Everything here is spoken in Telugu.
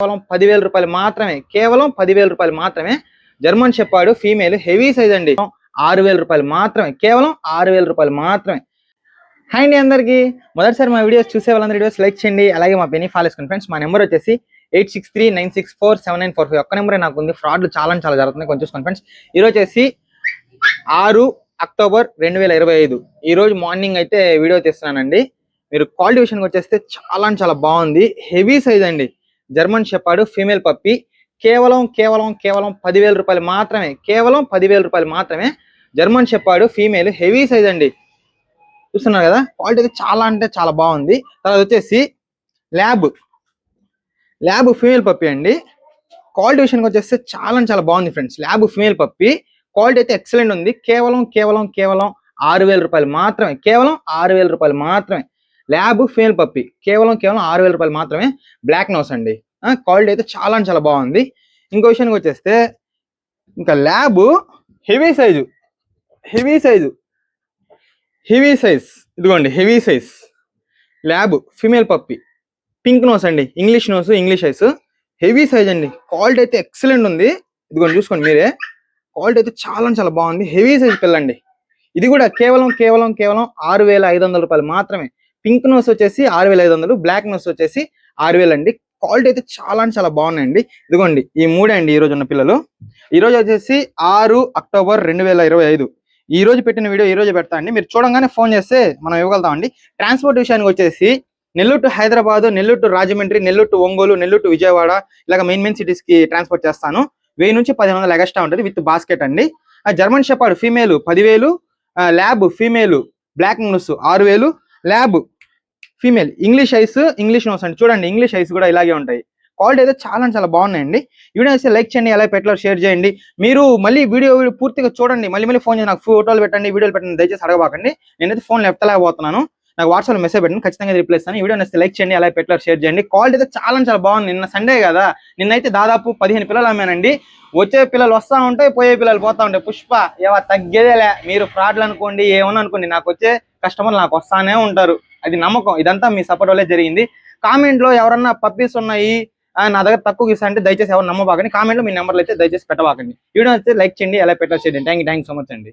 కేవలం 10,000 రూపాయలు మాత్రమే. కేవలం 10,000 రూపాయలు మాత్రమే. German shepherd female heavy size అండి. 6,000 రూపాయలు మాత్రమే. కేవలం 6,000 రూపాయలు మాత్రమే. హాయ్ అండి అందరికీ. మొదటిసారి మా వీడియోస్ చూసే వాళ్ళందరూ వీడియోస్ లైక్ చేయండి. అలాగే మా పెన్ని ఫాలో చేసుకోండి ఫ్రెండ్స్. మా నెంబర్ వచ్చేసి 8639647945. ఒక్క నెంబరే నాకు ఉంది. ఫ్రాడ్లు చాలా జరుగుతున్నాయి, కొంచెం చూసుకోండి ఫ్రెండ్స్. ఈరోజు వచ్చేసి 6 అక్టోబర్ 2025. ఈరోజు మార్నింగ్ అయితే వీడియో తీస్తున్నానండి. మీరు క్వాలిటీ విషయానికి వచ్చేస్తే చాలా బాగుంది. హెవీ సైజ్ అండి. German shepherd female puppy. కేవలం 10,000 రూపాయలు మాత్రమే. కేవలం 10,000 రూపాయలు మాత్రమే. German shepherd female heavy size అండి. చూస్తున్నారు కదా, క్వాలిటీ అయితే చాలా బాగుంది. తర్వాత వచ్చేసి ల్యాబ్ ఫీమేల్ పప్పి అండి. క్వాలిటీ విషయానికి వచ్చేస్తే చాలా బాగుంది friends. Lab female puppy quality అయితే ఎక్సలెంట్ ఉంది. కేవలం 6,000 రూపాయలు మాత్రమే. కేవలం 6,000 రూపాయలు మాత్రమే. ల్యాబ్ ఫీమేల్ పప్పి కేవలం 6,000 రూపాయలు మాత్రమే. బ్లాక్ నోస్ అండి. క్వాలిటీ అయితే చాలా బాగుంది. ఇంకో విషయానికి వచ్చేస్తే ఇంకా ల్యాబ్ హెవీ సైజ్ ఇదిగోండి, heavy size lab female puppy. Pink nose అండి, English nose, English eyes. Heavy size అండి. క్వాలిటీ అయితే ఎక్సలెంట్ ఉంది. ఇదిగోండి చూసుకోండి మీరే. క్వాలిటీ అయితే చాలా బాగుంది. హెవీ సైజ్ పిల్లండి. ఇది కూడా కేవలం 6,500 రూపాయలు మాత్రమే. పింక్ నోస్ వచ్చేసి 6,500, బ్లాక్ నోస్ వచ్చేసి 6,000 అండి. క్వాలిటీ అయితే చాలా బాగున్నాయండి. ఇదిగోండి ఈ మూడే అండి ఈరోజు ఉన్న పిల్లలు. ఈరోజు వచ్చేసి 6 అక్టోబర్ 2025. ఈ రోజు పెట్టిన వీడియో ఈ రోజు పెడతా అండి. మీరు చూడంగానే ఫోన్ చేస్తే మనం ఇవ్వగలుగుతామండి. ట్రాన్స్పోర్ట్ విషయానికి వచ్చేసి Nellore to Hyderabad, Nellore to Rajahmundry, Nellore to Ongole, Nellore to Vijayawada, ఇలాగ మెయిన్ సిటీస్ కి ట్రాన్స్పోర్ట్ చేస్తాను. 1000 నుంచి 1,500 ఎక్స్ట్రా ఉంటుంది విత్ బాస్కెట్ అండి. German shepherd female 10,000, lab female black nose 6,000, lab female English eyes, English nose అండి. చూడండి ఇంగ్లీష్ ఐస్ కూడా ఇలాగే ఉంటాయి. క్వాలిటీ అయితే చాలా బాగున్నాయండి. వీడియో అయితే లైక్ చేయండి, ఎలా పెట్టలో షేర్ చేయండి. మీరు మళ్ళీ వీడియో పూర్తిగా చూడండి. మళ్ళీ ఫోన్ చేసి నాకు ఫోటోలు పెట్టండి, వీడియోలు పెట్టండి, దయచేసి అడగబాకండి. నేనైతే ఫోన్ ఎత్తలేకపోతున్నాను. నాకు వాట్సాప్ మెసేజ్ పెట్టండి, ఖచ్చితంగా రిప్లై ఇస్తాను. ఈ వీడియో నచ్చితే లైక్ చేయండి, ఎలా పెట్టలో షేర్ చేయండి. క్వాలిటీ అయితే చాలా బాగుంది. నిన్న సండే కదా, నిన్నైతే దాదాపు 15 పిల్లలు అమ్మానండి. వచ్చే పిల్లలు వస్తూ ఉంటాయి, పోయే పిల్లలు పోతా ఉంటాయి. పుష్ప తగ్గేదేలే. మీరు ఫ్రాడ్లు అనుకోండి, ఏమన్నా అనుకోండి, నాకు వచ్చే కస్టమర్లు నాకు వస్తానే ఉంటారు. అది నమ్మకం. ఇదంతా మీ సపోర్ట్ వల్లే జరిగింది. కామెంట్ లో ఎవరన్నా పప్పీస్ ఉన్నాయి నా దగ్గర తక్కువ ఇస్తా అంటే దయచేసి ఎవరు నమ్మబాకండి. కామెంట్ లో మీ నెంబర్లు అయితే దయచేసి పెట్టబాకండి. వీడియో అయితే లైక్ చేయండి, ఎలా పెట్టాలి చేయండి. థ్యాంక్ యూ సో మచ్ అండి.